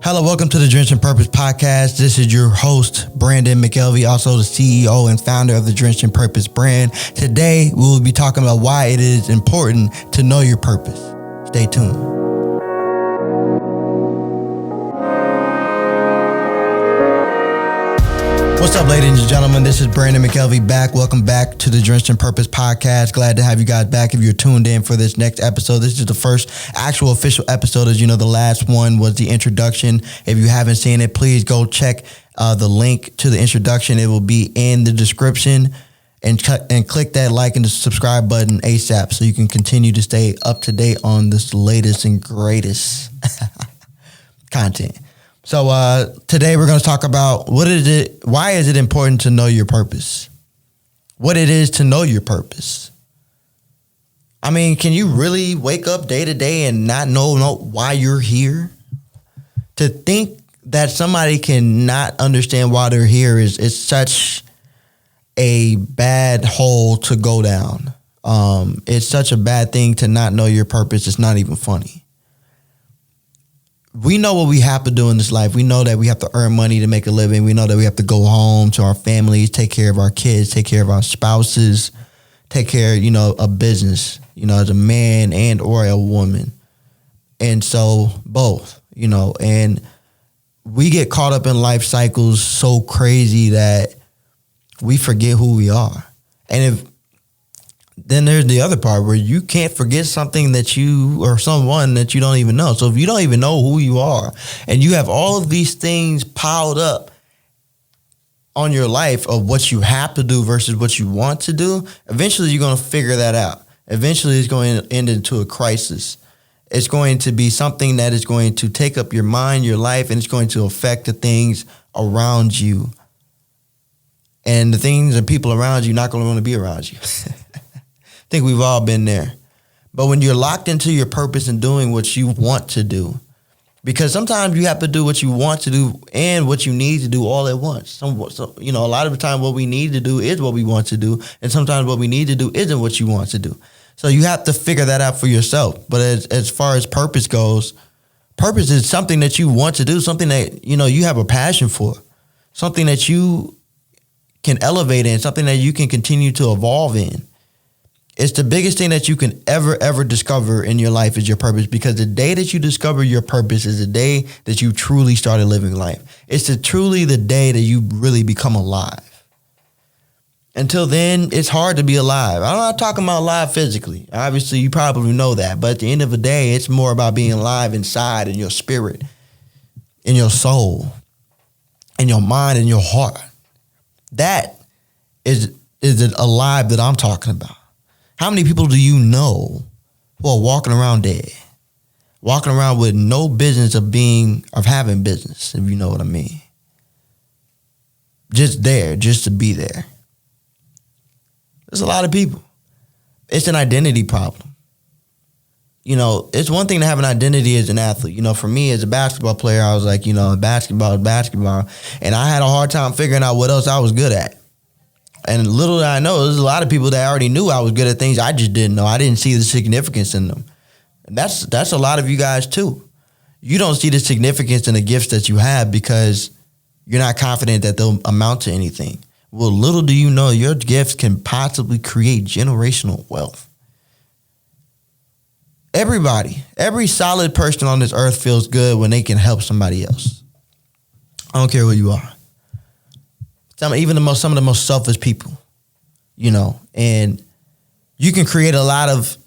Hello, welcome to the Drenched in Purpose podcast. This is your host, Brandon McKelvey, also the CEO and founder of the Drenched in Purpose brand. Today, we will be talking about why it is important to know your purpose. Stay tuned. What's up, ladies and gentlemen? This is Brandon McKelvey back. Welcome back to the Drenched in Purpose podcast. Glad to have you guys back. If you're tuned in for this next episode, this is the first actual official episode. As you know, the last one was the introduction. If you haven't seen it, please go check the link to the introduction. It will be in the description, and click that like and the subscribe button ASAP so you can continue to stay up to date on this latest and greatest content. So today we're going to talk about why is it important to know your purpose? What it is to know your purpose. I mean, can you really wake up day to day and not know why you're here? To think that somebody cannot understand why they're here is such a bad hole to go down. It's such a bad thing to not know your purpose. It's not even funny. We know what we have to do in this life. We know that we have to earn money to make a living. We know that we have to go home to our families, take care of our kids, take care of our spouses, take care, of business, as a man and or a woman. And so both, and we get caught up in life cycles so crazy that we forget who we are. And then there's the other part where you can't forget something that you or someone that you don't even know. So if you don't even know who you are and you have all of these things piled up on your life of what you have to do versus what you want to do, eventually you're going to figure that out. Eventually it's going to end into a crisis. It's going to be something that is going to take up your mind, your life, and it's going to affect the things around you. And the things and people around you not going to want to be around you. I think we've all been there. But when you're locked into your purpose and doing what you want to do, because sometimes you have to do what you want to do and what you need to do all at once. A lot of the time what we need to do is what we want to do. And sometimes what we need to do isn't what you want to do. So you have to figure that out for yourself. But as far as purpose goes, purpose is something that you want to do, something that, you have a passion for, something that you can elevate in, something that you can continue to evolve in. It's the biggest thing that you can ever discover in your life is your purpose, because the day that you discover your purpose is the day that you truly started living life. It's truly the day that you really become alive. Until then, it's hard to be alive. I'm not talking about alive physically. Obviously, you probably know that. But at the end of the day, it's more about being alive inside, in your spirit, in your soul, in your mind, in your heart. That is it alive that I'm talking about. How many people do you know who are walking around dead? Walking around with no business of having business, if you know what I mean. Just there, just to be there. There's a lot of people. It's an identity problem. It's one thing to have an identity as an athlete. For me as a basketball player, I was like, basketball is basketball. And I had a hard time figuring out what else I was good at. And little did I know, there's a lot of people that already knew I was good at things I just didn't know. I didn't see the significance in them. And that's a lot of you guys too. You don't see the significance in the gifts that you have because you're not confident that they'll amount to anything. Well, little do you know, your gifts can possibly create generational wealth. Every solid person on this earth feels good when they can help somebody else. I don't care who you are. Even some of the most selfish people, and you can create a lot of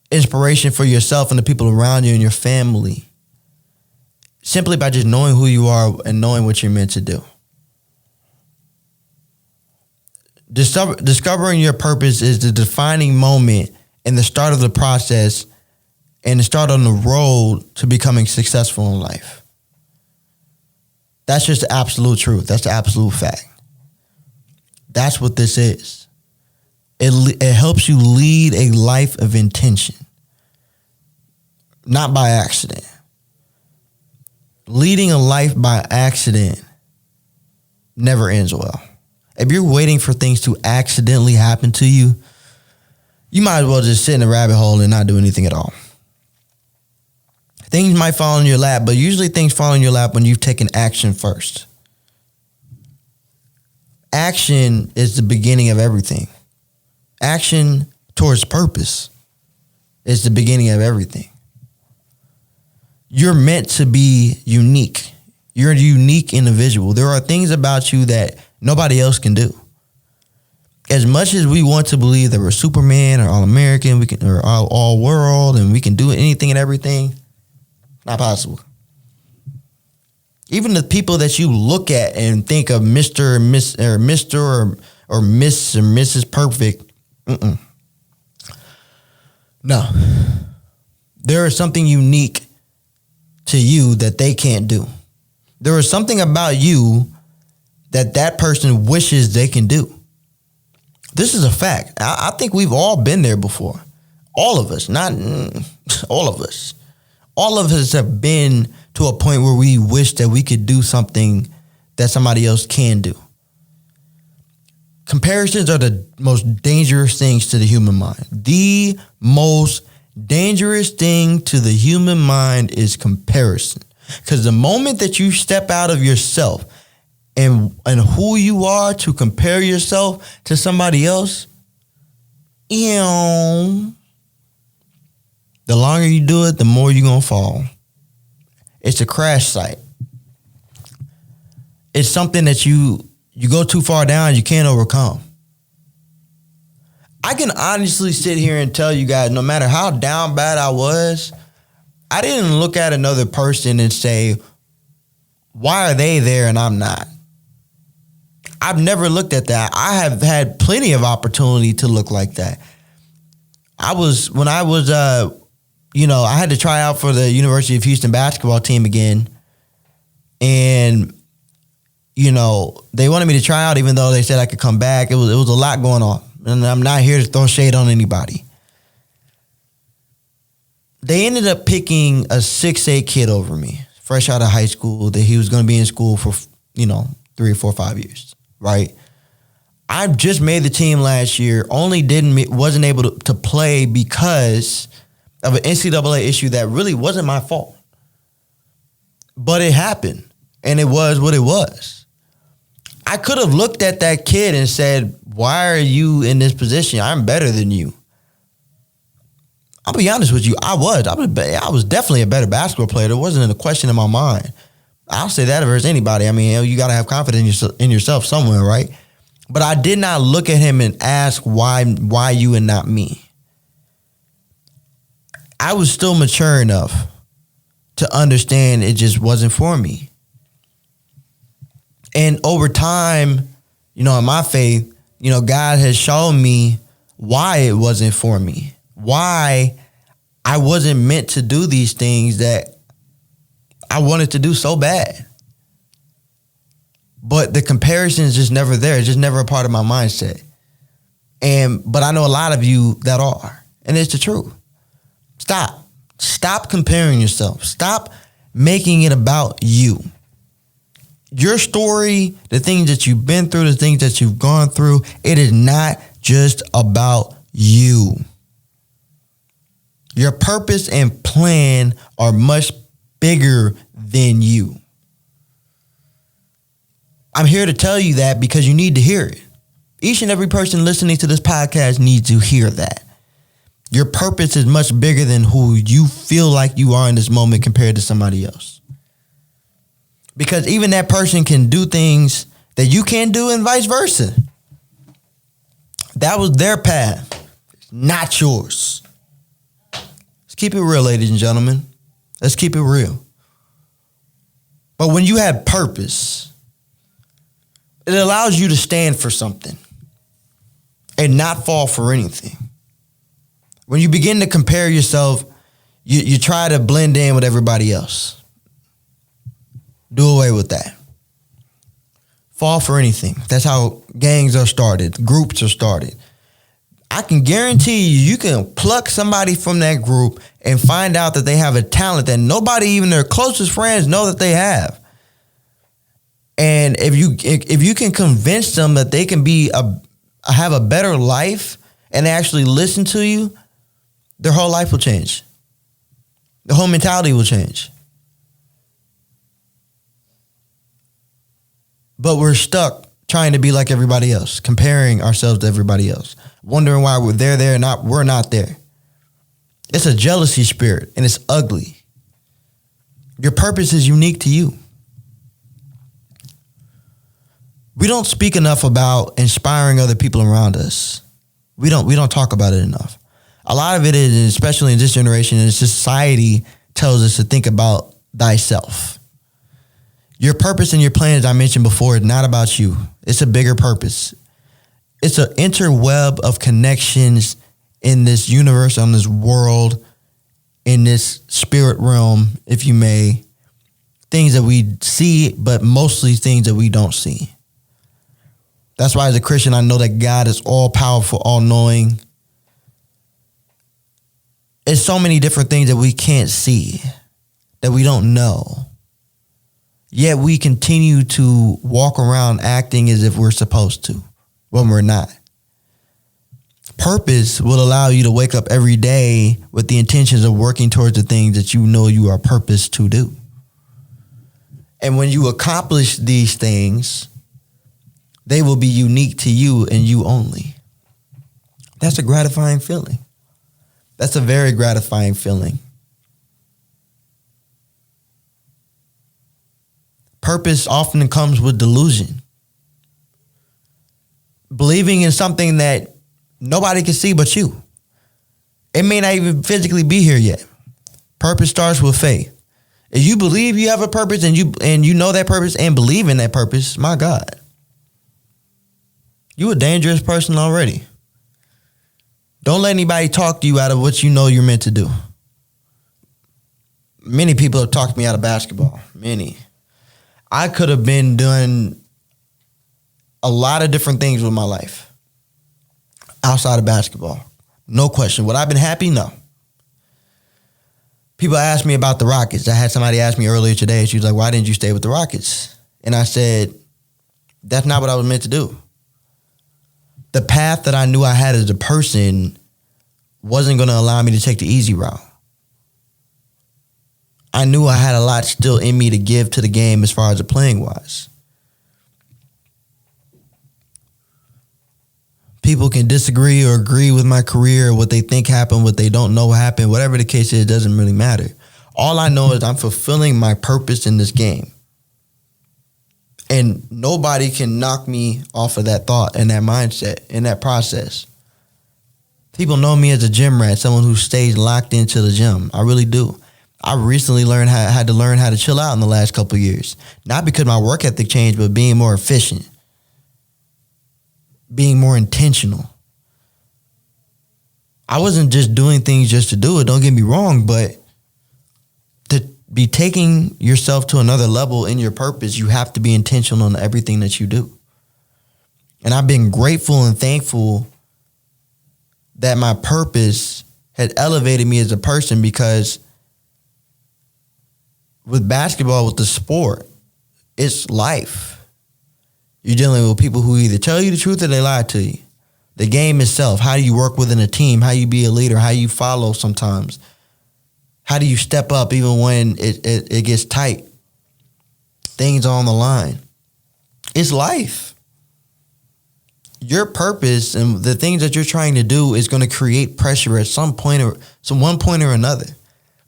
inspiration for yourself and the people around you and your family simply by just knowing who you are and knowing what you're meant to do. Discovering your purpose is the defining moment and the start of the process and the start on the road to becoming successful in life. That's just the absolute truth. That's the absolute fact. That's what this is. It helps you lead a life of intention, not by accident. Leading a life by accident never ends well. If you're waiting for things to accidentally happen to you, you might as well just sit in a rabbit hole and not do anything at all. Things might fall in your lap, but usually things fall in your lap when you've taken action first. Action is the beginning of everything. Action towards purpose is the beginning of everything. You're meant to be unique. You're a unique individual. There are things about you that nobody else can do. As much as we want to believe that we're Superman or All-American, we can, or all world, and we can do anything and everything, not possible. Even the people that you look at and think of Mr. or Miss or Mr. or Miss or Mrs. Perfect, no. There is something unique to you that they can't do. There is something about you that person wishes they can do. This is a fact. I think we've all been there before. All of us, not all of us. All of us have been to a point where we wish that we could do something that somebody else can do. Comparisons are the most dangerous things to the human mind. The most dangerous thing to the human mind is comparison. Because the moment that you step out of yourself and who you are to compare yourself to somebody else, the longer you do it, the more you're going to fall. It's a crash site. It's something that you go too far down, you can't overcome. I can honestly sit here and tell you guys, no matter how down bad I was, I didn't look at another person and say, why are they there and I'm not? I've never looked at that. I have had plenty of opportunity to look like that. I had to try out for the University of Houston basketball team again. And, they wanted me to try out even though they said I could come back. It was a lot going on. And I'm not here to throw shade on anybody. They ended up picking a 6'8" kid over me, fresh out of high school, that he was going to be in school for, 3 or 4 or 5 years, right? I just made the team last year, wasn't able to play because of an NCAA issue that really wasn't my fault. But it happened, and it was what it was. I could have looked at that kid and said, why are you in this position? I'm better than you. I'll be honest with you, I was definitely a better basketball player. There wasn't a question in my mind. I'll say that versus anybody. I mean, you got to have confidence in yourself somewhere, right? But I did not look at him and ask why you and not me. I was still mature enough to understand it just wasn't for me. And over time, in my faith, God has shown me why it wasn't for me, why I wasn't meant to do these things that I wanted to do so bad. But the comparison is just never there. It's just never a part of my mindset. But I know a lot of you that are, and it's the truth. Stop comparing yourself. Stop making it about you. Your story, the things that you've been through, the things that you've gone through, it is not just about you. Your purpose and plan are much bigger than you. I'm here to tell you that because you need to hear it. Each and every person listening to this podcast needs to hear that. Your purpose is much bigger than who you feel like you are in this moment compared to somebody else. Because even that person can do things that you can't do and vice versa. That was their path, not yours. Let's keep it real, ladies and gentlemen. Let's keep it real. But when you have purpose, it allows you to stand for something and not fall for anything. When you begin to compare yourself, you try to blend in with everybody else. Do away with that. Fall for anything. That's how gangs are started. Groups are started. I can guarantee you can pluck somebody from that group and find out that they have a talent that nobody, even their closest friends, know that they have. And if you can convince them that they can have a better life and actually listen to you, their whole life will change. The whole mentality will change. But we're stuck trying to be like everybody else, comparing ourselves to everybody else, wondering why they're there and we're not there. It's a jealousy spirit, and it's ugly. Your purpose is unique to you. We don't speak enough about inspiring other people around us. We don't talk about it enough. A lot of it is, especially in this generation, and society tells us to think about thyself. Your purpose and your plan, as I mentioned before, is not about you. It's a bigger purpose. It's an interweb of connections in this universe, on this world, in this spirit realm, if you may. Things that we see, but mostly things that we don't see. That's why as a Christian, I know that God is all powerful, all knowing. It's so many different things that we can't see, that we don't know. Yet we continue to walk around acting as if we're supposed to when we're not. Purpose will allow you to wake up every day with the intentions of working towards the things that you know you are purposed to do. And when you accomplish these things, they will be unique to you and you only. That's a gratifying feeling. That's a very gratifying feeling. Purpose often comes with delusion. Believing in something that nobody can see but you. It may not even physically be here yet. Purpose starts with faith. If you believe you have a purpose and you know that purpose and believe in that purpose, my God, you're a dangerous person already. Don't let anybody talk you out of what you know you're meant to do. Many people have talked me out of basketball. Many. I could have been doing a lot of different things with my life outside of basketball. No question. Would I have been happy? No. People ask me about the Rockets. I had somebody ask me earlier today. She was like, why didn't you stay with the Rockets? And I said, that's not what I was meant to do. The path that I knew I had as a person wasn't going to allow me to take the easy route. I knew I had a lot still in me to give to the game as far as the playing wise. People can disagree or agree with my career, what they think happened, what they don't know happened, whatever the case is, it doesn't really matter. All I know is I'm fulfilling my purpose in this game. And nobody can knock me off of that thought and that mindset and that process. People know me as a gym rat, someone who stays locked into the gym. I really do. I recently had to learn how to chill out in the last couple of years. Not because my work ethic changed, but being more efficient. Being more intentional. I wasn't just doing things just to do it, don't get me wrong, but to be taking yourself to another level in your purpose, you have to be intentional in everything that you do. And I've been grateful and thankful that my purpose had elevated me as a person, because with basketball, with the sport, it's life. You're dealing with people who either tell you the truth or they lie to you. The game itself, how do you work within a team, how you be a leader, how you follow sometimes. How do you step up even when it gets tight? Things are on the line. It's life. Your purpose and the things that you're trying to do is going to create pressure at one point or another.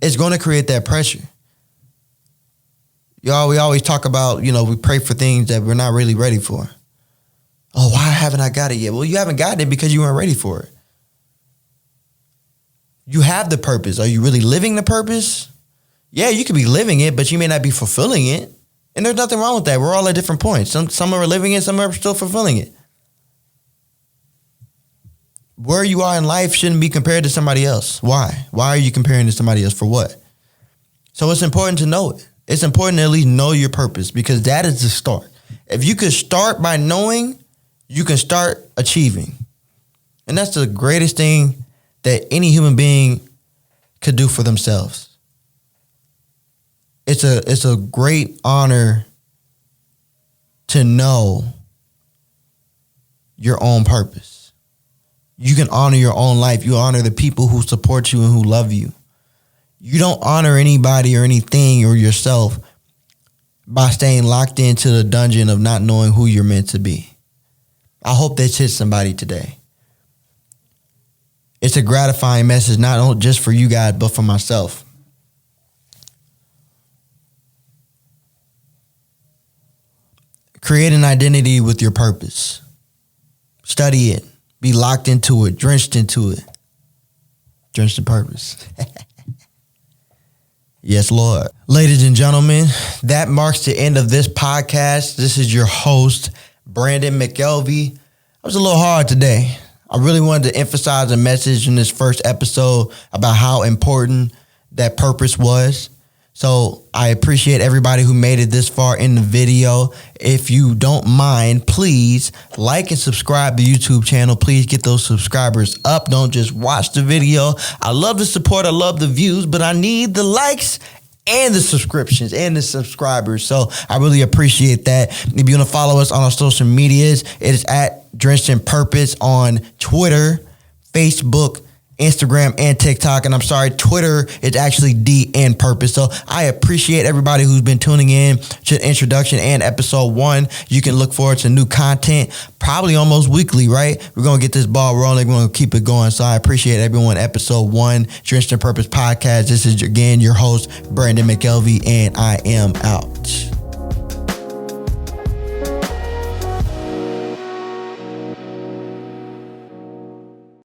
It's going to create that pressure. We always talk about, we pray for things that we're not really ready for. Oh, why haven't I got it yet? Well, you haven't gotten it because you weren't ready for it. You have the purpose. Are you really living the purpose? Yeah, you could be living it, but you may not be fulfilling it. And there's nothing wrong with that. We're all at different points. Some are living it, some are still fulfilling it. Where you are in life shouldn't be compared to somebody else. Why? Why are you comparing to somebody else? For what? So it's important to know it. It's important to at least know your purpose, because that is the start. If you could start by knowing, you can start achieving. And that's the greatest thing that any human being could do for themselves. It's a great honor to know your own purpose. You can honor your own life. You honor the people who support you and who love you. You don't honor anybody or anything or yourself by staying locked into the dungeon of not knowing who you're meant to be. I hope this hits somebody today. It's a gratifying message, not just for you guys, but for myself. Create an identity with your purpose. Study it. Be locked into it, drenched into it. Drenched in purpose. Yes, Lord. Ladies and gentlemen, that marks the end of this podcast. This is your host, Brandon McKelvey. It was a little hard today. I really wanted to emphasize a message in this first episode about how important that purpose was. So I appreciate everybody who made it this far in the video. If you don't mind, please like and subscribe to the YouTube channel. Please get those subscribers up. Don't just watch the video. I love the support. I love the views, but I need the likes and the subscriptions and the subscribers. So I really appreciate that. If you want to follow us on our social medias, it is at Drenched in Purpose on Twitter, Facebook, Instagram, and TikTok. And I'm sorry, Twitter is actually DN Purpose. So I appreciate everybody who's been tuning in to the introduction and episode 1. You can look forward to new content, probably almost weekly, right? We're going to get this ball rolling. We're going to keep it going. So I appreciate everyone. Episode 1, Drenched in Purpose podcast. This is, again, your host, Brandon McKelvey, and I am out.